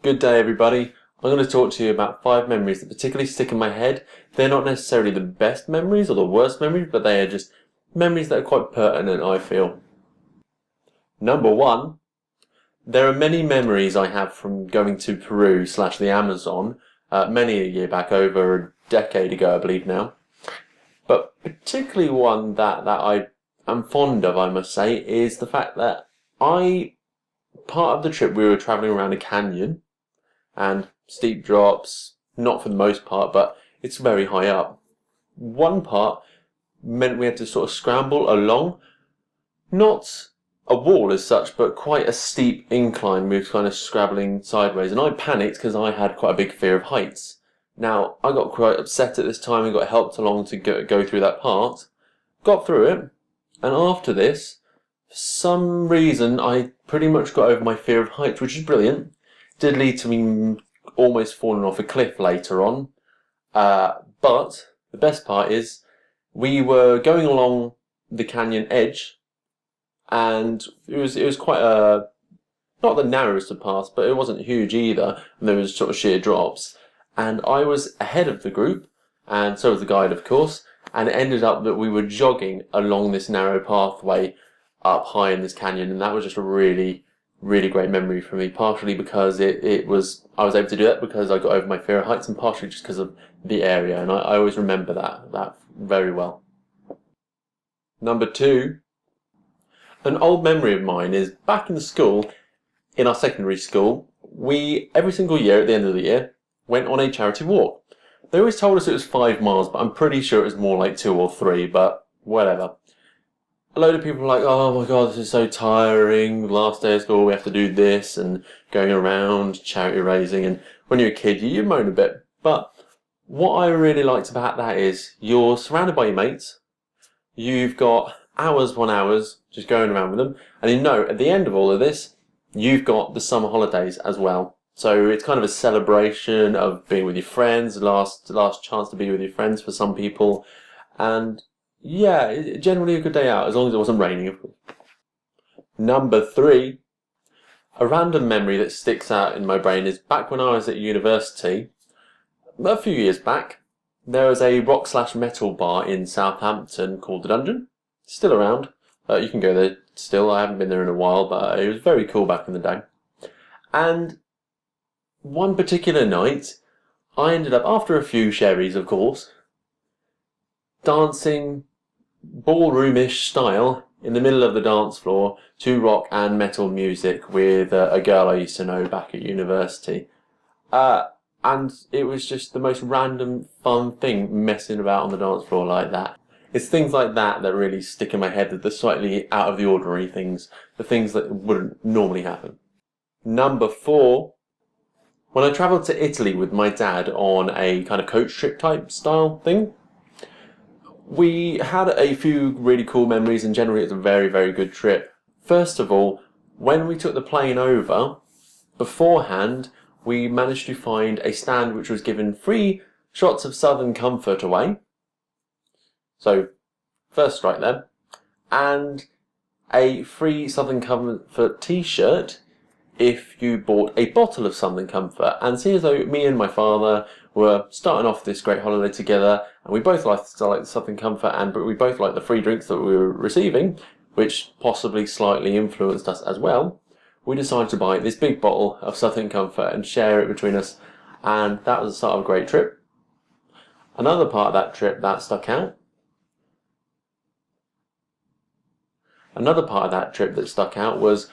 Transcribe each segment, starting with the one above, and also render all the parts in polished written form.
Good day, everybody. I'm going to talk to you about 5 memories that particularly stick in my head. They're not necessarily the best memories or the worst memories, but they are just memories that are quite pertinent, I feel. Number 1, there are many memories I have from going to Peru / the Amazon, many a year back, over a decade ago, I believe now. But particularly one that I am fond of, I must say, is the fact that part of the trip we were travelling around a canyon, and steep drops, not for the most part, but it's very high up. One part meant we had to sort of scramble along, not a wall as such, but quite a steep incline. We were kind of scrabbling sideways, and I panicked because I had quite a big fear of heights. Now, I got quite upset at this time and got helped along to go through that part, got through it, and after this, for some reason, I pretty much got over my fear of heights, which is brilliant. Did lead to me almost falling off a cliff later on. But the best part is we were going along the canyon edge, and it was quite not the narrowest of paths, but it wasn't huge either, and there was sort of sheer drops. And I was ahead of the group, and so was the guide, of course, and it ended up that we were jogging along this narrow pathway up high in this canyon, and that was just a really great memory for me, partially because I was able to do that because I got over my fear of heights, and partially just because of the area, and I always remember that very well. Number 2, an old memory of mine is back in school, in our secondary school, we every single year at the end of the year went on a charity walk. They always told us it was 5 miles, but I'm pretty sure it was more like 2 or 3, but whatever. A load of people were like, oh my god, this is so tiring, last day of school we have to do this, and going around, charity raising, and when you're a kid you moan a bit. But what I really liked about that is you're surrounded by your mates, you've got hours upon hours just going around with them, and you know at the end of all of this, you've got the summer holidays as well. So it's kind of a celebration of being with your friends, last chance to be with your friends for some people, and yeah, generally a good day out, as long as it wasn't raining, of course. Number 3, a random memory that sticks out in my brain is back when I was at university, a few years back, there was a rock / metal bar in Southampton called The Dungeon. Still around. You can go there still. I haven't been there in a while, but it was very cool back in the day. And one particular night, I ended up, after a few sherries, of course, dancing ballroomish style in the middle of the dance floor to rock and metal music with a girl I used to know back at university. And it was just the most random fun thing, messing about on the dance floor like that. It's things like that that really stick in my head, that the slightly out of the ordinary things, the things that wouldn't normally happen. Number 4, when I travelled to Italy with my dad on a kind of coach trip type style thing, we had a few really cool memories, and generally it was a very good trip. First of all, when we took the plane over, beforehand, we managed to find a stand which was giving free shots of Southern Comfort away. So, first strike there. And a free Southern Comfort t-shirt if you bought a bottle of Southern Comfort. And seeing as though me and my father were starting off this great holiday together, and we both liked the Southern Comfort, but we both liked the free drinks that we were receiving, which possibly slightly influenced us as well, we decided to buy this big bottle of Southern Comfort and share it between us, and that was the start of a great trip. Another part of that trip that stuck out was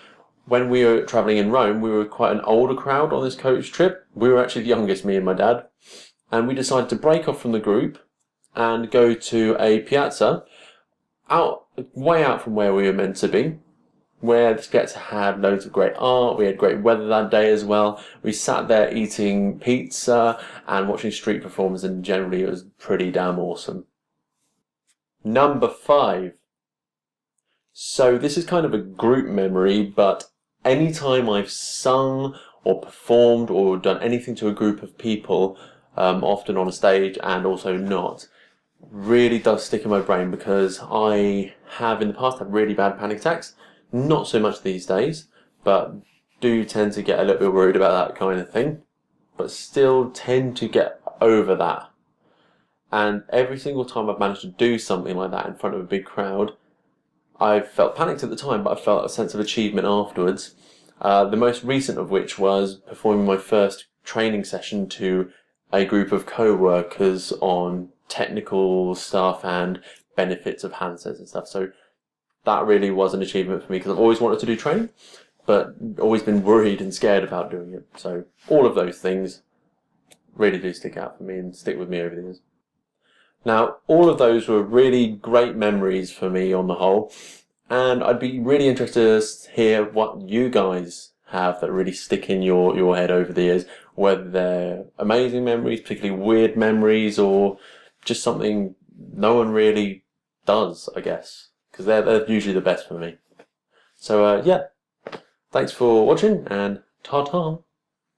when we were travelling in Rome. We were quite an older crowd on this coach trip. We were actually the youngest, me and my dad, and we decided to break off from the group and go to a piazza way out from where we were meant to be, where this piazza had loads of great art. We had great weather that day as well. We sat there eating pizza and watching street performers, and generally it was pretty damn awesome. Number 5. So this is kind of a group memory, but anytime I've sung or performed or done anything to a group of people, often on a stage and also not, really does stick in my brain, because I have in the past had really bad panic attacks. Not so much these days, but do tend to get a little bit worried about that kind of thing, but still tend to get over that. And every single time I've managed to do something like that in front of a big crowd, I felt panicked at the time, but I felt a sense of achievement afterwards. The most recent of which was performing my first training session to a group of co-workers on technical stuff and benefits of handsets and stuff. So that really was an achievement for me, because I've always wanted to do training, but always been worried and scared about doing it. So all of those things really do stick out for me and stick with me over the years. Now, all of those were really great memories for me on the whole, and I'd be really interested to hear what you guys have that really stick in your head over the years, whether they're amazing memories, particularly weird memories, or just something no one really does, I guess, because they're usually the best for me. So yeah, thanks for watching, and ta-ta!